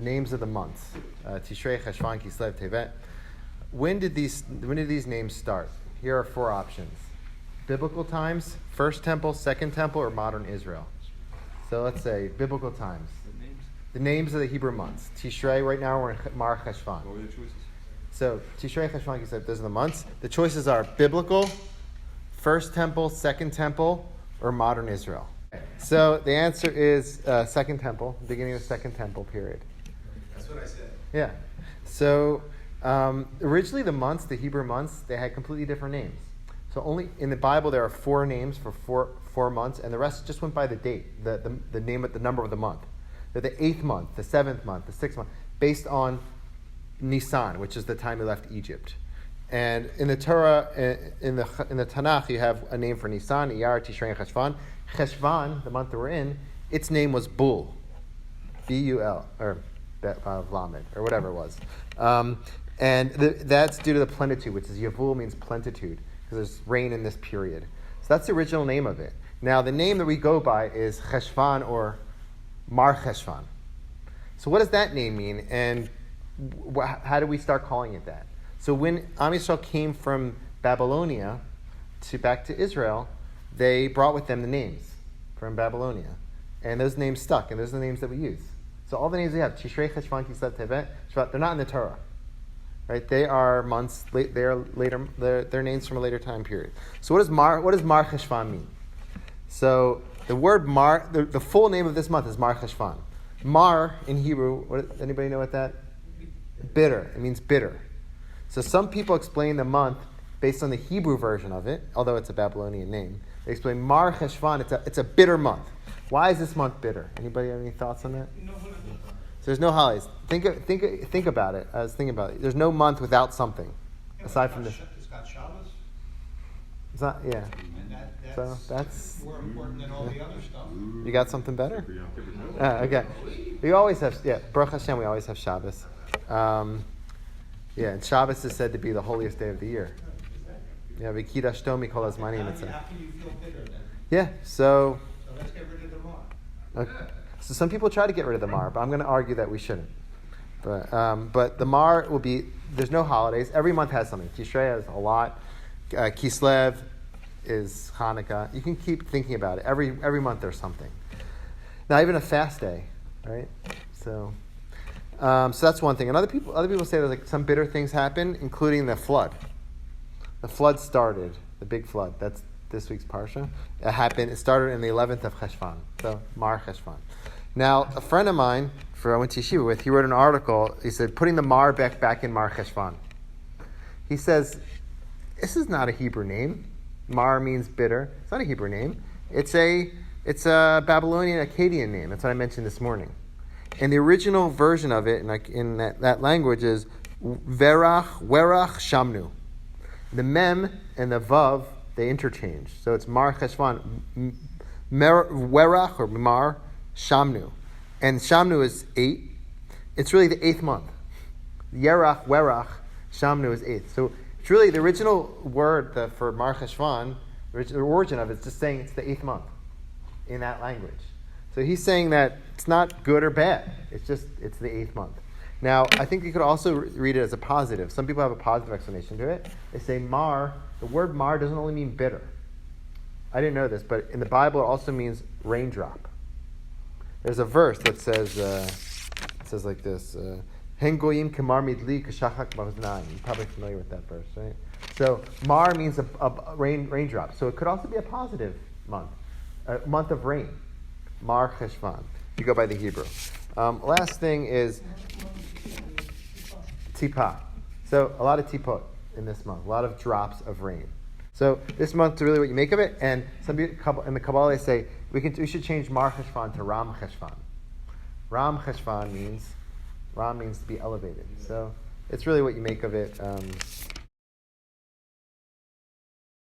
names of the months. Tishrei, Cheshvan, Kislev, Tevet. When did these names start? Here are 4 options. Biblical times, First Temple, Second Temple, or modern Israel. So let's say biblical times. The names of the Hebrew months. Tishrei, right now we're in Mar-Cheshvan. What were the choices? So Tishrei, Cheshvan, Kislev, those are the months. The choices are biblical, First Temple, Second Temple, or modern Israel. So the answer is Second Temple, beginning of the Second Temple period. That's what I said. Yeah. So originally the months, the Hebrew months, they had completely different names. So only in the Bible there are 4 names for four months, and the rest just went by the date, the name, the number of the month. They're the 8th month, the 7th month, the 6th month, based on Nisan, which is the time he left Egypt. And in the Torah, in the Tanakh, you have a name for Nisan, Iyar, Tishrei, and Cheshvan. Cheshvan, the month that we're in, its name was Bul, B-U-L, or Lamed, or whatever it was. And that's due to the plenitude, which is Yavul means plenitude, because there's rain in this period. So that's the original name of it. Now, the name that we go by is Cheshvan or Mar-Cheshvan. So what does that name mean, and how do we start calling it that? So when Am Yisrael came from Babylonia back to Israel, they brought with them the names from Babylonia. And those names stuck, and those are the names that we use. So all the names we have, Tishrei, Cheshvan, Kislev, Tevet, Shvat, they're not in the Torah. Right? They are months, they are later, they're names from a later time period. So what does Mar-Cheshvan mean? So the word Mar, the full name of this month is Mar-Cheshvan. Mar in Hebrew, anybody know what that? Bitter. It means bitter. So some people explain the month based on the Hebrew version of it, although it's a Babylonian name. They explain Mar-Cheshvan, it's a bitter month. Why is this month bitter? Anybody have any thoughts on that? No holidays. So there's no holidays. Think about it. I was thinking about it. There's no month without something, aside from this. It's got Shabbos. It's not, yeah. And So that's more important than all the other stuff. You got something better? Okay. We always have, Baruch Hashem, we always have Shabbos. And Shabbos is said to be the holiest day of the year. Yeah, V'kidash Tomi kol hazmanim. How can you feel bitter then? Yeah, so let's get rid of the Mar. Okay. So some people try to get rid of the Mar, but I'm going to argue that we shouldn't. But the Mar will be, there's no holidays. Every month has something. Tishrei has a lot. Kislev is Hanukkah. You can keep thinking about it. Every month there's something. Now even a fast day, right? So that's one thing. And other people say that like some bitter things happen, including the flood. The flood started, the big flood. That's this week's parsha. It started in the 11th of Cheshvan, so Mar-Cheshvan. Now, a friend of mine, I went to yeshiva with, he wrote an article. He said, putting the Mar back in Mar-Cheshvan. He says, this is not a Hebrew name. Mar means bitter. It's not a Hebrew name. It's a Babylonian Akkadian name. That's what I mentioned this morning. And the original version of it in that language is Werach Shamnu. The Mem and the Vav, they interchange. So it's Mar-Cheshvan, Werach or Mar, Shamnu. And Shamnu is 8. It's really the 8th month. Yerach, Werach, Shamnu is 8th. So it's really the original word for Mar-Cheshvan, the origin of it is just saying it's the 8th month in that language. So he's saying that it's not good or bad. It's the 8th month. Now, I think you could also read it as a positive. Some people have a positive explanation to it. They say Mar, the word Mar doesn't only mean bitter. I didn't know this, but in the Bible it also means raindrop. There's a verse that says like this, Hen goyim kemar midli k'shachak b'oznayim. You're probably familiar with that verse, right? So Mar means a raindrop. So it could also be a positive month, a month of rain. Mar-Cheshvan. You go by the Hebrew. Last thing is tipah. So a lot of tipot in this month, a lot of drops of rain. So this month, really what you make of it, and some people in the Kabbalah they say we should change Mar-Cheshvan to Ram-Cheshvan. Ram-Cheshvan means to be elevated. So it's really what you make of it.